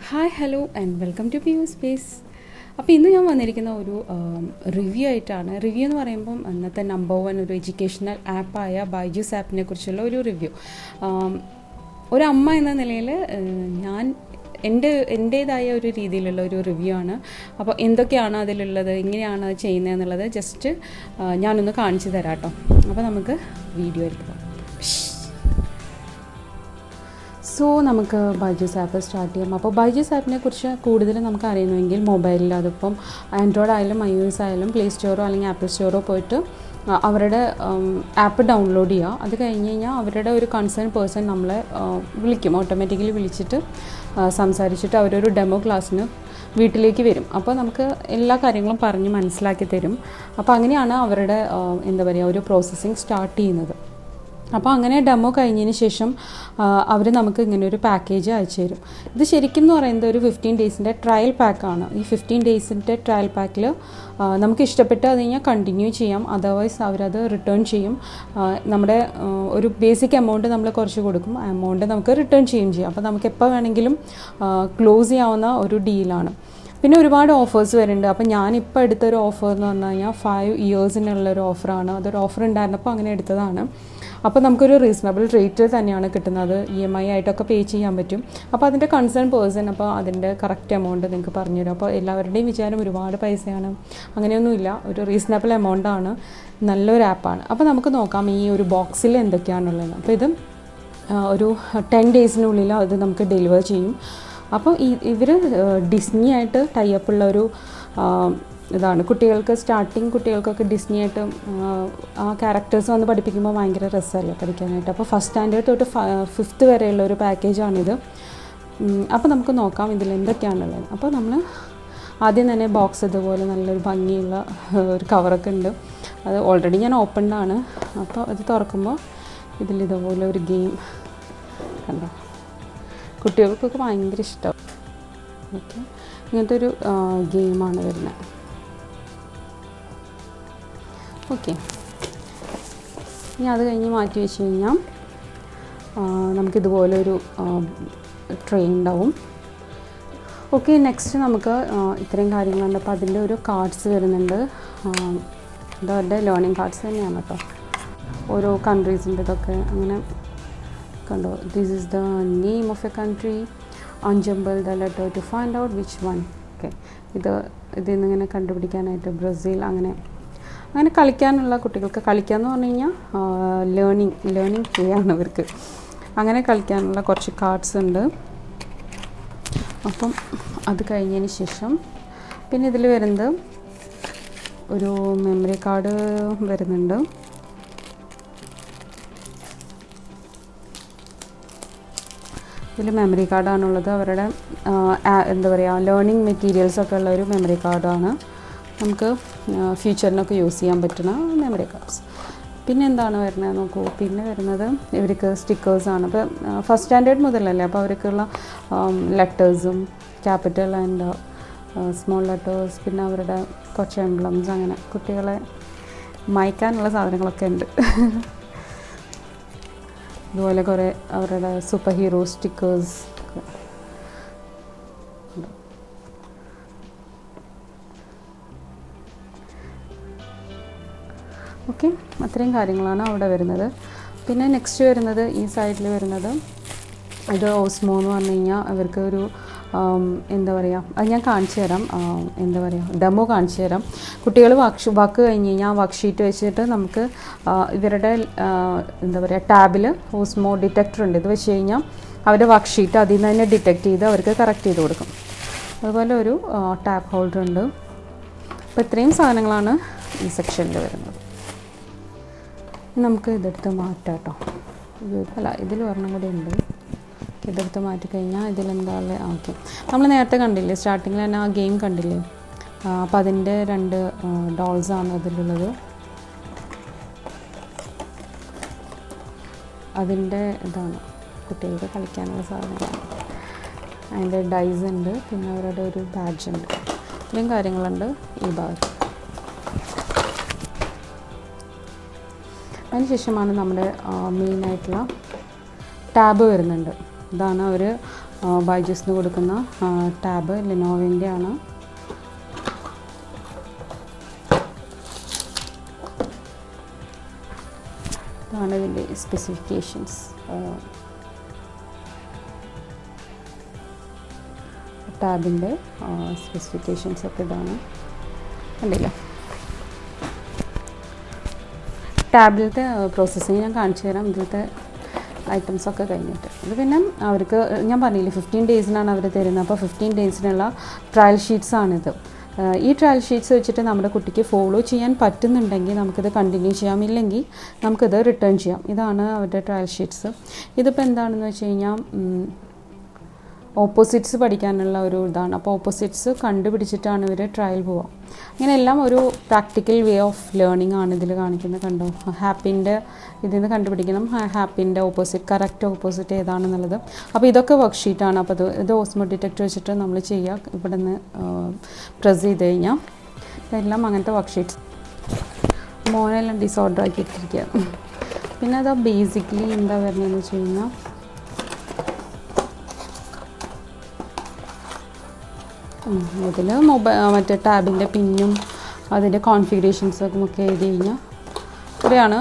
Hi hello and welcome to PU space. അപ്പോൾ ഇന്ന് ഞാൻ വന്നിരിക്കുന്ന ഒരു റിവ്യൂ ആയിട്ടാണ്. റിവ്യൂ എന്ന് പറയുമ്പം അന്നത്തെ നമ്പർ 1 ഒരു എഡ്യൂക്കേഷണൽ ആപ്പായ ബൈജൂസ് ആപ്പിനെ കുറിച്ചുള്ള ഒരു റിവ്യൂ. ഒരു അമ്മ എന്ന നിലയിൽ ഞാൻ എൻ്റേതായ ഒരു രീതിയിലുള്ള ഒരു റിവ്യൂ ആണ്. അപ്പോൾ എന്തൊക്കെയാണ് അതിലുള്ളത്, എങ്ങനെയാണ് അത് ചെയ്യുന്നതെന്നുള്ളത് ജസ്റ്റ് ഞാനൊന്ന് കാണിച്ചു തരാം കേട്ടോ. അപ്പോൾ നമുക്ക് വീഡിയോ എടുക്കാം. സോ നമുക്ക് ബൈജൂസ് ആപ്പ് സ്റ്റാർട്ട് ചെയ്യാം. അപ്പോൾ ബൈജൂസ് ആപ്പിനെ കുറിച്ച് കൂടുതൽ നമുക്ക് അറിയണമെങ്കിൽ മൊബൈലിൽ, അതിപ്പം ആൻഡ്രോയിഡ് ആയാലും iOS ആയാലും പ്ലേ സ്റ്റോറോ അല്ലെങ്കിൽ ആപ്പിൾ സ്റ്റോറോ പോയിട്ട് അവരുടെ ആപ്പ് ഡൗൺലോഡ് ചെയ്യുക. അത് കഴിഞ്ഞ് കഴിഞ്ഞാൽ അവരുടെ ഒരു കൺസേൺ പേഴ്സൺ നമ്മളെ വിളിക്കും. ഓട്ടോമാറ്റിക്കലി വിളിച്ചിട്ട് സംസാരിച്ചിട്ട് അവരൊരു ഡെമോ ക്ലാസ്സിന് വീട്ടിലേക്ക് വരും. അപ്പോൾ നമുക്ക് എല്ലാ കാര്യങ്ങളും പറഞ്ഞ് മനസ്സിലാക്കി തരും. അപ്പോൾ അങ്ങനെയാണ് അവരുടെ ഒരു പ്രോസസ്സിങ് സ്റ്റാർട്ട് ചെയ്യുന്നത്. അപ്പോൾ അങ്ങനെ ഡെമോ കഴിഞ്ഞതിന് ശേഷം അവർ നമുക്ക് ഇങ്ങനെ ഒരു പാക്കേജ് അയച്ചു തരും. ഇത് ശരിക്കും എന്ന് പറയുന്നത് ഒരു 15 ഡേയ്സിൻ്റെ ട്രയൽ പാക്കാണ്. ഈ 15 ഡേയ്സിൻ്റെ ട്രയൽ പാക്കിൽ നമുക്ക് ഇഷ്ടപ്പെട്ട് അത് കഴിഞ്ഞാൽ കണ്ടിന്യൂ ചെയ്യാം, അതർവൈസ് അവരത് റിട്ടേൺ ചെയ്യും. നമ്മുടെ ഒരു ബേസിക് എമൗണ്ട് നമ്മൾ കുറച്ച് കൊടുക്കും, എമൗണ്ട് നമുക്ക് റിട്ടേൺ ചെയ്യാം. അപ്പോൾ നമുക്ക് എപ്പോൾ വേണമെങ്കിലും ക്ലോസ് ചെയ്യാവുന്ന ഒരു ഡീലാണ്. പിന്നെ ഒരുപാട് ഓഫേഴ്സ് വരുന്നുണ്ട്. അപ്പോൾ ഞാനിപ്പോൾ എടുത്തൊരു ഓഫർ എന്ന് പറഞ്ഞു കഴിഞ്ഞാൽ 5 ഇയേഴ്സിനുള്ളൊരു ഓഫറാണ്. അതൊരു ഓഫർ ഉണ്ടായിരുന്നപ്പോൾ അങ്ങനെ എടുത്തതാണ്. അപ്പോൾ നമുക്കൊരു റീസണബിൾ റേറ്റ് തന്നെയാണ് കിട്ടുന്നത്. EMI ആയിട്ടൊക്കെ പേ ചെയ്യാൻ പറ്റും. അപ്പോൾ അതിൻ്റെ കൺസേൺ പേഴ്സൺ അപ്പോൾ അതിൻ്റെ കറക്റ്റ് എമൗണ്ട് നിങ്ങൾക്ക് പറഞ്ഞുതരും. അപ്പോൾ എല്ലാവരുടെയും വിചാരം ഒരുപാട് പൈസയാണ്, അങ്ങനെയൊന്നുമില്ല. ഒരു റീസണബിൾ എമൗണ്ടാണ്, നല്ലൊരു ആപ്പാണ്. അപ്പോൾ നമുക്ക് നോക്കാം ഈ ഒരു ബോക്സിൽ എന്തൊക്കെയാണുള്ളത്. അപ്പോൾ ഇത് ഒരു 10 ഡേയ്സിനുള്ളിൽ അത് നമുക്ക് ഡെലിവർ ചെയ്യും. അപ്പോൾ ഇവർ ഡിസ്നി ആയിട്ട് ടൈപ്പ് ഉള്ള ഒരു ഇതാണ്. കുട്ടികൾക്കൊക്കെ ഡിസ്നി ആയിട്ട് ആ ക്യാരക്ടേഴ്സ് വന്ന് പഠിപ്പിക്കുമ്പോൾ ഭയങ്കര രസമല്ലേ പഠിക്കാനായിട്ട്. അപ്പോൾ ഫസ്റ്റ് സ്റ്റാൻഡേർഡ് തൊട്ട് 5th വരെയുള്ള ഒരു പാക്കേജാണിത്. അപ്പോൾ നമുക്ക് നോക്കാം ഇതിൽ എന്തൊക്കെയാണുള്ളത്. അപ്പോൾ നമ്മൾ ആദ്യം തന്നെ ബോക്സ് ഇതുപോലെ നല്ലൊരു ഭംഗിയുള്ള ഒരു കവറൊക്കെ ഉണ്ട്. അത് ഓൾറെഡി ഞാൻ ഓപ്പൺഡാണ്. അപ്പോൾ അത് തുറക്കുമ്പോൾ ഇതുപോലെ ഒരു ഗെയിം കണ്ടോ, കുട്ടികൾക്കൊക്കെ ഭയങ്കര ഇഷ്ടം. ഓക്കെ, ഇങ്ങനത്തെ ഒരു ഗെയിമാണ് വരുന്നത്. ഓക്കെ, ഇനി അത് കഴിഞ്ഞ് മാറ്റി വെച്ച് കഴിഞ്ഞാൽ നമുക്കിതുപോലെ ഒരു ട്രേ ഉണ്ടാവും. ഓക്കെ, നെക്സ്റ്റ് നമുക്ക് ഇത്രയും കാര്യങ്ങളുണ്ട്. അപ്പോൾ അതിൻ്റെ ഒരു കാർഡ്സ് വരുന്നുണ്ട്. ഇതവരുടെ ലേണിംഗ് കാർഡ്സ് തന്നെയാണ് കേട്ടോ. ഓരോ കൺട്രീസിൻ്റെ ഇതൊക്കെ അങ്ങനെ കണ്ടോ. This is the name of a country, unjumble the letter to find out which one. Okay, ഇതിൽ നിന്നിങ്ങനെ കണ്ടുപിടിക്കാനായിട്ട് ബ്രസീൽ അങ്ങനെ കളിക്കാനുള്ള, കുട്ടികൾക്ക് കളിക്കാമെന്ന് പറഞ്ഞു കഴിഞ്ഞാൽ ലേണിംഗ് ചെയ്യാണ് ഇവർക്ക്. അങ്ങനെ കളിക്കാനുള്ള കുറച്ച് കാർഡ്സ് ഉണ്ട്. അപ്പം അത് കഴിഞ്ഞതിന് ശേഷം പിന്നെ ഇതിൽ വരുന്നത് ഒരു മെമ്മറി കാർഡ് വരുന്നുണ്ട്. ഇതിൽ മെമ്മറി കാർഡാണുള്ളത്. അവരുടെ ലേണിംഗ് മെറ്റീരിയൽസൊക്കെ ഉള്ള ഒരു മെമ്മറി കാർഡാണ്. നമുക്ക് ഫ്യൂച്ചറിനൊക്കെ യൂസ് ചെയ്യാൻ പറ്റുന്ന മെമ്മറി കാർഡ്സ്. പിന്നെ എന്താണ് വരുന്നത് നോക്കൂ. പിന്നെ വരുന്നത് ഇവർക്ക് സ്റ്റിക്കേഴ്സാണ്. ഇപ്പോൾ ഫസ്റ്റ് സ്റ്റാൻഡേർഡ് മുതലല്ലേ, അപ്പോൾ അവർക്കുള്ള ലെറ്റേഴ്സും ക്യാപിറ്റൽ ആൻഡ് സ്മോൾ ലെറ്റേഴ്സ്, പിന്നെ അവരുടെ കുറച്ച് എംബ്ലംസ്, അങ്ങനെ കുട്ടികളെ മായ്ക്കാനുള്ള സാധനങ്ങളൊക്കെ ഉണ്ട്. അതുപോലെ കുറേ അവരുടെ സൂപ്പർ ഹീറോ സ്റ്റിക്കേഴ്സ്. ഓക്കെ, അത്രയും കാര്യങ്ങളാണ് അവിടെ വരുന്നത്. പിന്നെ നെക്സ്റ്റ് വരുന്നത് ഈ സൈഡിൽ വരുന്നത് ഇത് ഓസ്മോ എന്ന് പറഞ്ഞു കഴിഞ്ഞാൽ അവർക്ക് ഒരു അത് ഞാൻ കാണിച്ചു തരാം. ഡെമോ കാണിച്ചു തരാം. കുട്ടികൾ വർക്ക് കഴിഞ്ഞ് കഴിഞ്ഞാൽ ആ വർക്ക് ഷീറ്റ് വെച്ചിട്ട് നമുക്ക് ഇവരുടെ ടാബിൽ ഓസ്മോ ഡിറ്റക്ടർ ഉണ്ട്. ഇത് വെച്ച് കഴിഞ്ഞാൽ അവരുടെ വർക്ക് ഷീറ്റ് അതിൽ നിന്ന് തന്നെ ഡിറ്റക്ട് ചെയ്ത് അവർക്ക് കറക്റ്റ് ചെയ്ത് കൊടുക്കും. അതുപോലെ ഒരു ടാപ്പ് ഹോൾഡർ ഉണ്ട്. അപ്പോൾ ഇത്രയും സാധനങ്ങളാണ് ഈ സെക്ഷനിൽ വരുന്നത്. നമുക്ക് ഇതെടുത്ത് മാറ്റാം കേട്ടോ. ഇതിൽ ഒരെണ്ണം കൂടി ഉണ്ട്. ഇതെടുത്ത് മാറ്റിക്കഴിഞ്ഞാൽ ഇതിലെന്താ ഓക്കെ. നമ്മൾ നേരത്തെ കണ്ടില്ലേ, സ്റ്റാർട്ടിങ്ങിൽ തന്നെ ആ ഗെയിം കണ്ടില്ലേ. അപ്പോൾ അതിൻ്റെ 2 ഡോൾസാണ് അതിലുള്ളത്. അതിൻ്റെ ഇതാണ് കുട്ടികൾക്ക് കളിക്കാനുള്ള സാധനങ്ങൾ. അതിൻ്റെ ഡൈസ് ഉണ്ട്, പിന്നെ അവരുടെ ഒരു ബാഡ്ജ് ഉണ്ട്. ഇത്രയും കാര്യങ്ങളുണ്ട് ഈ ഭാഗത്ത്. അതിനുശേഷമാണ് നമ്മുടെ മെയിനായിട്ടുള്ള ടാബ് വരുന്നുണ്ട്. ഇതാണ് അവർ ബൈജൂസിന് കൊടുക്കുന്ന ടാബ് ലെനോവോൻ്റെ ആണ്. ഇതാണ് ഇതിൻ്റെ സ്പെസിഫിക്കേഷൻസ്. ടാബിൻ്റെ സ്പെസിഫിക്കേഷൻസ് ഒക്കെ ഇതാണ്. കണ്ടില്ല, ടാബിലത്തെ പ്രോസസ്സിങ് ഞാൻ കാണിച്ചു തരാം. ഇതിലത്തെ ഐറ്റംസൊക്കെ കഴിഞ്ഞിട്ട് ഇത് പിന്നെ അവർക്ക് ഞാൻ പറഞ്ഞില്ലേ 15 ഡേയ്സിനാണ് അവർ തരുന്നത്. അപ്പോൾ 15 ഡേയ്സിനുള്ള ട്രയൽ ഷീറ്റ്സാണിത്. ഈ ട്രയൽ ഷീറ്റ്സ് വെച്ചിട്ട് നമ്മുടെ കുട്ടിക്ക് ഫോളോ ചെയ്യാൻ പറ്റുന്നുണ്ടെങ്കിൽ നമുക്കിത് കണ്ടിന്യൂ ചെയ്യാം, ഇല്ലെങ്കിൽ നമുക്കിത് റിട്ടേൺ ചെയ്യാം. ഇതാണ് അവരുടെ ട്രയൽ ഷീറ്റ്സ്. ഇതിപ്പോൾ എന്താണെന്ന് വെച്ച് കഴിഞ്ഞാൽ ഓപ്പോസിറ്റ്സ് പഠിക്കാനുള്ള ഒരു ഇതാണ്. അപ്പോൾ ഓപ്പോസിറ്റ്സ് കണ്ടുപിടിച്ചിട്ടാണ് ഇവർ ട്രയൽ പോവുക. അങ്ങനെയെല്ലാം ഒരു പ്രാക്ടിക്കൽ വേ ഓഫ് ലേണിംഗ് ആണ് ഇതിൽ കാണിക്കുന്നത്. കണ്ടോ, ഹാപ്പിൻ്റെ ഇതിൽ നിന്ന് കണ്ടുപിടിക്കണം ഹാപ്പിൻ്റെ ഓപ്പോസിറ്റ്, കറക്റ്റ് ഓപ്പോസിറ്റ് ഏതാണെന്നുള്ളത്. അപ്പോൾ ഇതൊക്കെ വർക്ക്ഷീറ്റാണ്. അപ്പോൾ ഇത് ഓസ്മോ ഡിറ്റക്ടർ വെച്ചിട്ട് നമ്മൾ ചെയ്യുക. ഇവിടെ നിന്ന് പ്രസ് ചെയ്ത് കഴിഞ്ഞാൽ ഇതെല്ലാം അങ്ങനത്തെ വർക്ക്ഷീറ്റ്സ്. മോനെല്ലാം ഡിസോർഡർ ആക്കിയിട്ടിരിക്കുക. പിന്നെ അത് ബേസിക്കലി എന്താ വരുന്നതെന്ന് വെച്ച് കഴിഞ്ഞാൽ ഇതിൽ മറ്റേ ടാബിൻ്റെ പിന്നും അതിൻ്റെ കോൺഫിഗറേഷൻസൊക്കെ ഒക്കെ എഴുതി കഴിഞ്ഞാൽ ഇവിടെയാണ്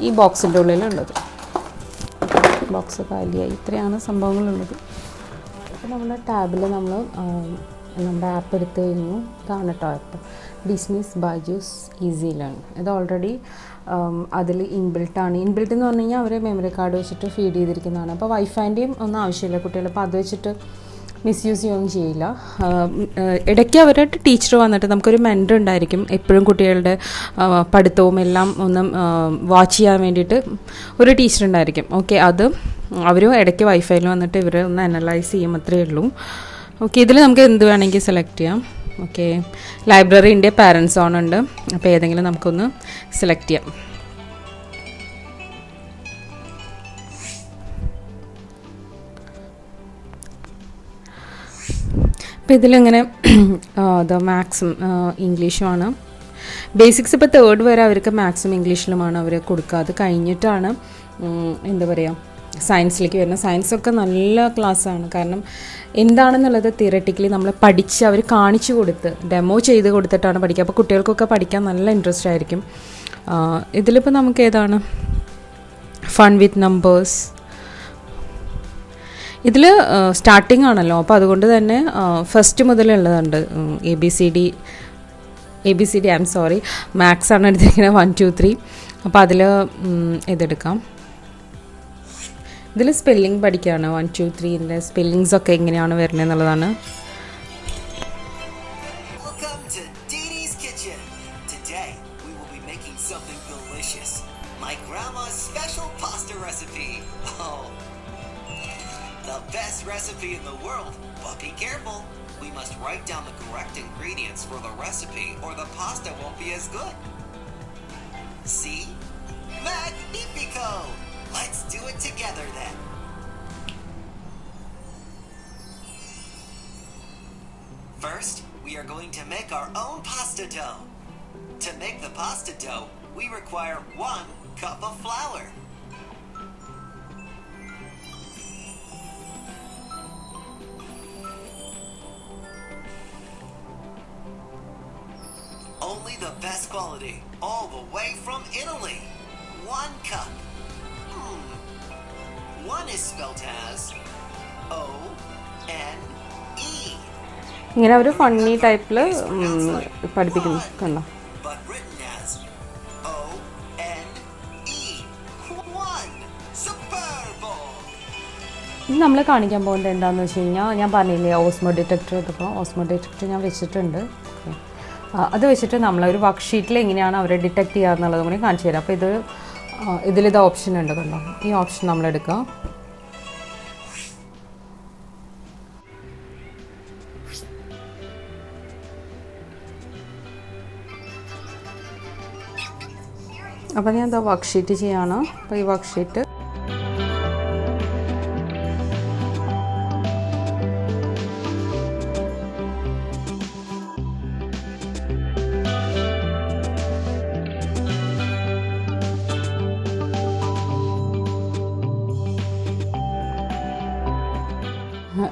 ഈ ബോക്സിൻ്റെ ഉള്ളിലുള്ളത്. ബോക്സ് കാലിയായി. ഇത്രയാണ് സംഭവങ്ങളുള്ളത്. അപ്പോൾ നമ്മുടെ ടാബിൽ നമ്മുടെ ആപ്പ് എടുത്തു കഴിഞ്ഞു. ഇതാണ് കേട്ടോ ആപ്പ്, ഡിസ്നിസ് ബൈജൂസ് ഈസി ലേൺ. ഇത് ഓൾറെഡി അതിൽ ഇൻബിൽട്ടാണ്. ഇൻബിൽട്ട് എന്ന് പറഞ്ഞു കഴിഞ്ഞാൽ അവർ മെമ്മറി കാർഡ് വെച്ചിട്ട് ഫീഡ് ചെയ്തിരിക്കുന്നതാണ്. അപ്പോൾ വൈഫൈൻ്റെയും ഒന്നും ആവശ്യമില്ല കുട്ടികൾ. അപ്പോൾ അത് വെച്ചിട്ട് മിസ്യൂസ് ചെയ്യുകയൊന്നും ചെയ്യില്ല. ഇടയ്ക്ക് അവരുടെ ടീച്ചർ വന്നിട്ട് നമുക്കൊരു മെൻറ്റർ ഉണ്ടായിരിക്കും എപ്പോഴും കുട്ടികളുടെ പഠിത്തവും എല്ലാം ഒന്ന് വാച്ച് ചെയ്യാൻ വേണ്ടിയിട്ട് ഒരു ടീച്ചർ ഉണ്ടായിരിക്കും. ഓക്കെ, അത് അവരും ഇടയ്ക്ക് വൈഫൈയിൽ വന്നിട്ട് ഇവരെ ഒന്ന് അനലൈസ് ചെയ്യും, അത്രയേ ഉള്ളൂ. ഓക്കെ, ഇതിൽ നമുക്ക് എന്ത് വേണമെങ്കിൽ സെലക്ട് ചെയ്യാം. ഓക്കെ, ലൈബ്രറിൻ്റെ പാരൻസ് ഓൺ ഉണ്ട്. അപ്പോൾ ഏതെങ്കിലും നമുക്കൊന്ന് സെലക്ട് ചെയ്യാം. അപ്പോൾ ഇതിലിങ്ങനെ മാത്സും ഇംഗ്ലീഷുമാണ്. ബേസിക്സ് ഇപ്പോൾ 3rd വരെ അവർക്ക് മാത്സും ഇംഗ്ലീഷിലുമാണ് അവർ കൊടുക്കുക. അത് കഴിഞ്ഞിട്ടാണ് എന്താ പറയുക സയൻസിലേക്ക് വരുന്നത്. സയൻസൊക്കെ നല്ല ക്ലാസ്സാണ്. കാരണം എന്താണെന്നുള്ളത് തിയററ്റിക്കലി നമ്മൾ പഠിച്ച് അവർ കാണിച്ചു കൊടുത്ത് ഡെമോ ചെയ്ത് കൊടുത്തിട്ടാണ് പഠിക്കുക. അപ്പോൾ കുട്ടികൾക്കൊക്കെ പഠിക്കാൻ നല്ല ഇൻട്രസ്റ്റ് ആയിരിക്കും. ഇതിലിപ്പോൾ നമുക്ക് ഏതാണ് ഫൺ വിത്ത് നമ്പേഴ്സ്. ഇതിൽ സ്റ്റാർട്ടിംഗ് ആണല്ലോ, അപ്പോൾ അതുകൊണ്ട് തന്നെ ഫസ്റ്റ് മുതലുള്ളതുണ്ട്. A B C D I am sorry maths ആണ് എടുത്തിരിക്കുന്നത് 1 2 3. അപ്പോൾ അതിൽ ഇതെടുക്കാം. ഇതിൽ സ്പെല്ലിംഗ് പഠിക്കുകയാണ്. 1 2 3ൻ്റെ സ്പെല്ലിങ്സൊക്കെ എങ്ങനെയാണ് വരുന്നത് എന്നുള്ളതാണ്. Recipe in the world, but be careful. We must write down the correct ingredients for the recipe or the pasta won't be as good. See? Magnifico! Let's do it together then. First, we are going to make our own pasta dough. To make the pasta dough, we require 1 cup of flour. Only the best quality, all the way from Italy. 1 cup. 1 is spelled as O-N-E. ഇങ്ങനെ ഒരു funny ടൈപ്പിൽ പഠിപ്പിക്കുന്നു കണ്ടോ. But written as O-N-E. 1. Superbo. ഇത് നമ്മൾ കാണിക്കാൻ പോകുന്നത് എന്താണെന്ന് വെച്ച് കഴിഞ്ഞാൽ ഞാൻ പറഞ്ഞില്ലേ ഓസ്മോ ഡിറ്റക്ടർ. ഇതിപ്പോൾ ഓസ്മോ ഡിറ്റക്ടർ ഞാൻ വെച്ചിട്ടുണ്ട്. അത് വെച്ചിട്ട് നമ്മളൊരു വർക്ക്ഷീറ്റിൽ എങ്ങനെയാണ് അവരെ ഡിറ്റക്ട് ചെയ്യുക എന്നുള്ളതും കൂടി കാണിച്ചു തരാം. അപ്പോൾ ഇതിലിത് ഓപ്ഷൻ ഉണ്ട് കണ്ടോ. ഈ ഓപ്ഷൻ നമ്മളെടുക്കുക. അപ്പോൾ ഞാൻ എന്താ വർക്ക്ഷീറ്റ് ചെയ്യാണ്. അപ്പോൾ ഈ വർക്ക്ഷീറ്റ്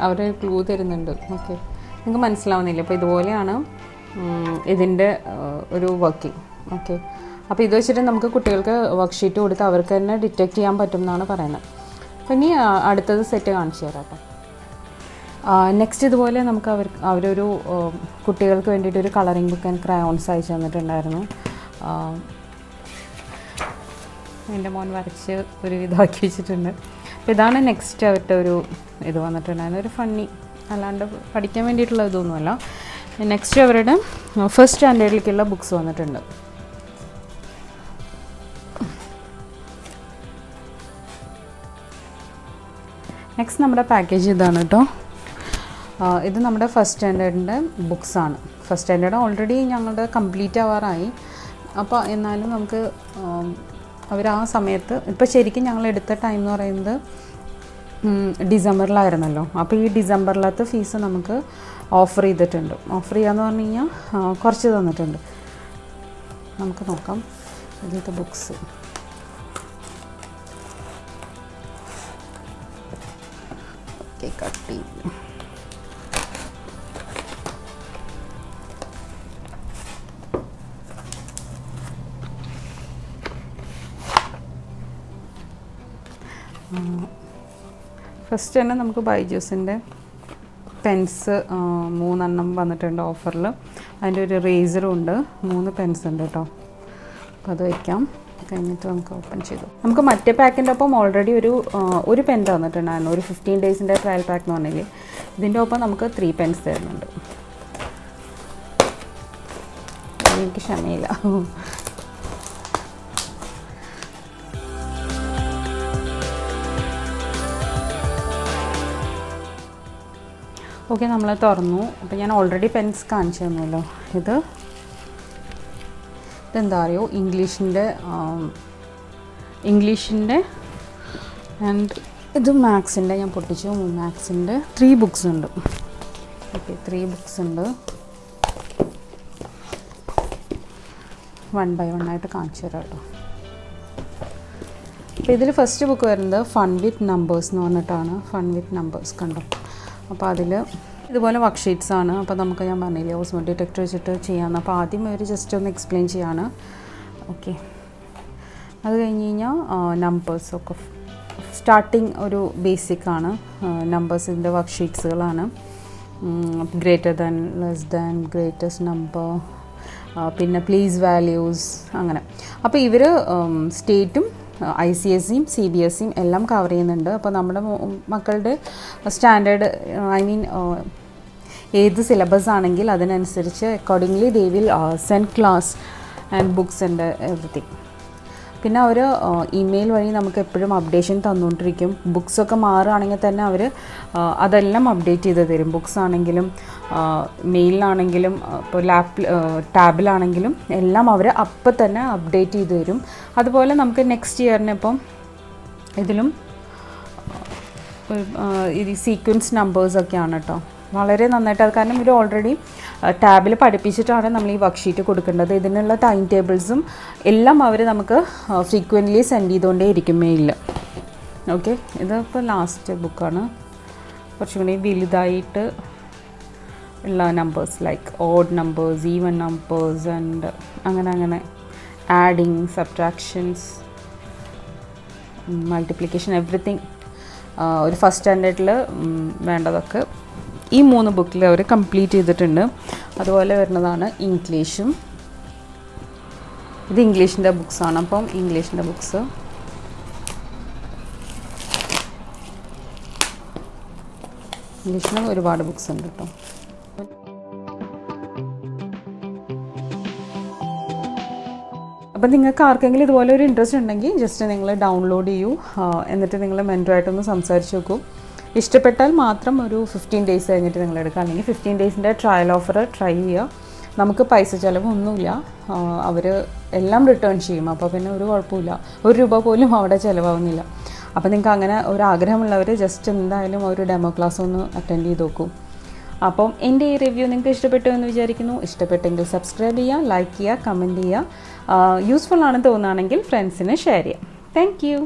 അവരെ ക്ലൂ തരുന്നുണ്ട്. ഓക്കെ, നിങ്ങൾക്ക് മനസ്സിലാവുന്നില്ല. അപ്പോൾ ഇതുപോലെയാണ് ഇതിൻ്റെ ഒരു വർക്കിംഗ്. ഓക്കെ, അപ്പോൾ ഇത് വെച്ചിട്ട് നമുക്ക് കുട്ടികൾക്ക് വർക്ക്ഷീറ്റ് കൊടുത്ത് അവർക്ക് തന്നെ ഡിറ്റക്റ്റ് ചെയ്യാൻ പറ്റും എന്നാണ് പറയുന്നത്. അപ്പം ഇനി അടുത്തത് സെറ്റ് കാണിച്ചു തരാം കേട്ടോ. നെക്സ്റ്റ് ഇതുപോലെ നമുക്ക് അവരൊരു കുട്ടികൾക്ക് വേണ്ടിയിട്ടൊരു കളറിംഗ് ബുക്ക് ആൻഡ് ക്രയോൺസ് അയച്ചു തന്നിട്ടുണ്ടായിരുന്നു. എൻ്റെ മോൻ വരച്ച് ഒരു ഇതാക്കി വെച്ചിട്ടുണ്ട്. അപ്പോൾ ഇതാണ് നെക്സ്റ്റ് അവരുടെ ഒരു ഇത് വന്നിട്ടുണ്ടായിരുന്നു, ഒരു ഫണ്ണി, അല്ലാണ്ട് പഠിക്കാൻ വേണ്ടിയിട്ടുള്ള ഇതൊന്നുമല്ല. നെക്സ്റ്റ് അവരുടെ ഫസ്റ്റ് സ്റ്റാൻഡേർഡിലേക്കുള്ള ബുക്സ് വന്നിട്ടുണ്ട്. നെക്സ്റ്റ് നമ്മുടെ പാക്കേജ് ഇതാണ് കേട്ടോ. ഇത് നമ്മുടെ ഫസ്റ്റ് സ്റ്റാൻഡേർഡിൻ്റെ ബുക്സാണ്. ഫസ്റ്റ് സ്റ്റാൻഡേർഡ് ഓൾറെഡി ഞങ്ങളുടെ കംപ്ലീറ്റ് ആവാറായി. അപ്പോൾ എന്നാലും നമുക്ക് അവർ ആ സമയത്ത് ഇപ്പോൾ ശരിക്കും ഞങ്ങൾ എടുത്ത ടൈം എന്ന് പറയുന്നത് ഡിസംബറിലായിരുന്നല്ലോ. അപ്പോൾ ഈ ഡിസംബറിലത്തെ ഫീസ് നമുക്ക് ഓഫർ ചെയ്തിട്ടുണ്ട്. ഓഫർ ചെയ്യാന്ന് പറഞ്ഞു കഴിഞ്ഞാൽ കുറച്ച് തന്നിട്ടുണ്ട്. നമുക്ക് നോക്കാം ഇതിലത്തെ ബുക്സ്. ഓക്കെ, കട്ട് ചെയ്യും. ഫസ്റ്റ് തന്നെ നമുക്ക് ബൈജൂസിൻ്റെ പെൻസ് 3 വന്നിട്ടുണ്ട് ഓഫറിൽ. അതിൻ്റെ ഒരു റേസറും ഉണ്ട്, 3 പെൻസ് ഉണ്ട് കേട്ടോ. അപ്പോൾ അത് വയ്ക്കാം. കഴിഞ്ഞിട്ട് നമുക്ക് ഓപ്പൺ ചെയ്തു. നമുക്ക് മറ്റേ പാക്കിൻ്റെ ഒപ്പം ഓൾറെഡി ഒരു പെൻ തന്നിട്ടുണ്ടായിരുന്നു, ഒരു 15 ഡേയ്സിൻ്റെ ട്രയൽ പാക്ക് എന്ന് പറഞ്ഞില്ലേ. ഇതിൻ്റെ ഒപ്പം നമുക്ക് 3 പെൻസ് തരുന്നുണ്ട്. എനിക്ക് ക്ഷമയില്ല. ഓക്കെ, നമ്മൾ തുറന്നു. അപ്പോൾ ഞാൻ ഓൾറെഡി പെൻസ് കാണിച്ചു തന്നല്ലോ. ഇതെന്താ അറിയോ, ഇംഗ്ലീഷിൻ്റെ ആൻഡ് ഇത് മാത്സിൻ്റെ. ഞാൻ പൊട്ടിച്ചു. മാത്സിൻ്റെ 3 ബുക്സ് ഉണ്ട്. ഓക്കെ, 3 ബുക്സ് ഉണ്ട്. 1 by 1 ആയിട്ട് കാണിച്ചു തരാം കേട്ടോ. അപ്പോൾ ഇതിൽ ഫസ്റ്റ് ബുക്ക് വരുന്നത് ഫൺ വിത്ത് നമ്പേഴ്സ് എന്ന് പറഞ്ഞിട്ടാണ്. ഫൺ വിത്ത് നമ്പേഴ്സ് കണ്ടോ. അപ്പോൾ അതിൽ ഇതുപോലെ വർക്ക്ഷീറ്റ്സ് ആണ്. അപ്പോൾ നമുക്ക് ഞാൻ പറഞ്ഞില്ലേ ഓസ്മോ ഡിറ്റക്ടർ വെച്ചിട്ട് ചെയ്യാമെന്ന്. അപ്പോൾ ആദ്യം അവർ ജസ്റ്റ് ഒന്ന് എക്സ്പ്ലെയിൻ ചെയ്യാണ്. ഓക്കെ, അത് കഴിഞ്ഞ് കഴിഞ്ഞാൽ നമ്പേഴ്സൊക്കെ സ്റ്റാർട്ടിങ് ഒരു ബേസിക്കാണ്. നമ്പേഴ്സിൻ്റെ വർക്ക്ഷീറ്റ്സുകളാണ്. Greater than, less than, greatest number, പിന്നെ പ്ലീസ് വാല്യൂസ്, അങ്ങനെ. അപ്പോൾ ഇവർ സ്റ്റേറ്റും ICSEയും CBSEയും എല്ലാം കവർ ചെയ്യുന്നുണ്ട്. അപ്പോൾ നമ്മുടെ മക്കളുടെ സ്റ്റാൻഡേർഡ്, ഐ മീൻ ഏത് സിലബസ് ആണെങ്കിൽ അതിനനുസരിച്ച് accordingly they will send class and books and everything. പിന്നെ അവർ ഇമെയിൽ വഴി നമുക്ക് എപ്പോഴും അപ്ഡേഷൻ തന്നുകൊണ്ടിരിക്കും. ബുക്സൊക്കെ മാറുകയാണെങ്കിൽ തന്നെ അവർ അതെല്ലാം അപ്ഡേറ്റ് ചെയ്ത് തരും. ബുക്സ് ആണെങ്കിലും മെയിലിലാണെങ്കിലും ഇപ്പോൾ ടാബിലാണെങ്കിലും എല്ലാം അവർ അപ്പം തന്നെ അപ്ഡേറ്റ് ചെയ്ത് തരും. അതുപോലെ നമുക്ക് നെക്സ്റ്റ് ഇയറിന് ഇപ്പം ഇതിലും ഇത് സീക്വൻസ് നമ്പേഴ്സൊക്കെയാണ് കേട്ടോ. വളരെ നന്നായിട്ട്, അത് കാരണം ഇവർ ഓൾറെഡി ടാബിൽ പഠിപ്പിച്ചിട്ടാണ് നമ്മൾ ഈ വർക്ക്ഷീറ്റ് കൊടുക്കേണ്ടത്. ഇതിനുള്ള ടൈം ടേബിൾസും എല്ലാം അവർ നമുക്ക് ഫ്രീക്വൻ്റ്ലി സെൻഡ് ചെയ്തുകൊണ്ടേ ഇരിക്കും മെയിലിൽ. ഓക്കെ, ഇതിപ്പോൾ ലാസ്റ്റ് ബുക്കാണ്. കുറച്ചും കൂടി വലുതായിട്ട് ഉള്ള numbers like odd numbers, even numbers and അങ്ങനെ ആഡിങ്, സബ്ട്രാക്ഷൻസ്, മൾട്ടിപ്ലിക്കേഷൻ, എവറിത്തിങ് ഒരു ഫസ്റ്റ് സ്റ്റാൻഡേർഡിൽ വേണ്ടതൊക്കെ ഈ 3 ബുക്കിൽ അവർ കംപ്ലീറ്റ് ചെയ്തിട്ടുണ്ട്. അതുപോലെ വരുന്നതാണ് ഇംഗ്ലീഷും. ഇത് ഇംഗ്ലീഷിൻ്റെ ബുക്സാണ്. അപ്പം ഇംഗ്ലീഷിൻ്റെ ബുക്സ് ഇംഗ്ലീഷിന് ഒരുപാട് ബുക്സ് ഉണ്ട് കേട്ടോ. അപ്പം നിങ്ങൾക്ക് ആർക്കെങ്കിലും ഇതുപോലെ ഒരു ഇൻട്രസ്റ്റ് ഉണ്ടെങ്കിൽ ജസ്റ്റ് നിങ്ങൾ ഡൗൺലോഡ് ചെയ്യൂ. എന്നിട്ട് നിങ്ങൾ മെൻറ്ററുമായിട്ടൊന്ന് സംസാരിച്ച് നോക്കൂ. ഇഷ്ടപ്പെട്ടാൽ മാത്രം ഒരു 15 ഡേയ്സ് കഴിഞ്ഞിട്ട് നിങ്ങൾ എടുക്കുക. അല്ലെങ്കിൽ 15 ഡേയ്സിൻ്റെ ട്രയൽ ഓഫർ ട്രൈ ചെയ്യുക. നമുക്ക് പൈസ ചിലവൊന്നുമില്ല. അവർ എല്ലാം റിട്ടേൺ ചെയ്യും. അപ്പോൾ പിന്നെ ഒരു കുഴപ്പമില്ല. 1 രൂപ പോലും അവിടെ ചിലവാകുന്നില്ല. അപ്പോൾ നിങ്ങൾക്ക് അങ്ങനെ ഒരു ആഗ്രഹമുള്ളവർ ജസ്റ്റ് എന്തായാലും ഒരു ഡെമോ ക്ലാസ് ഒന്ന് അറ്റൻഡ് ചെയ്ത് നോക്കൂ. അപ്പം എൻ്റെ ഈ റിവ്യൂ നിങ്ങൾക്ക് ഇഷ്ടപ്പെട്ടു എന്ന് വിചാരിക്കുന്നു. ഇഷ്ടപ്പെട്ടെങ്കിൽ സബ്സ്ക്രൈബ് ചെയ്യുക, ലൈക്ക് ചെയ്യുക, കമൻറ്റ് ചെയ്യുക. യൂസ്ഫുൾ ആണെന്ന് തോന്നുകയാണെങ്കിൽ ഫ്രണ്ട്സിന് ഷെയർ ചെയ്യാം. Thank you.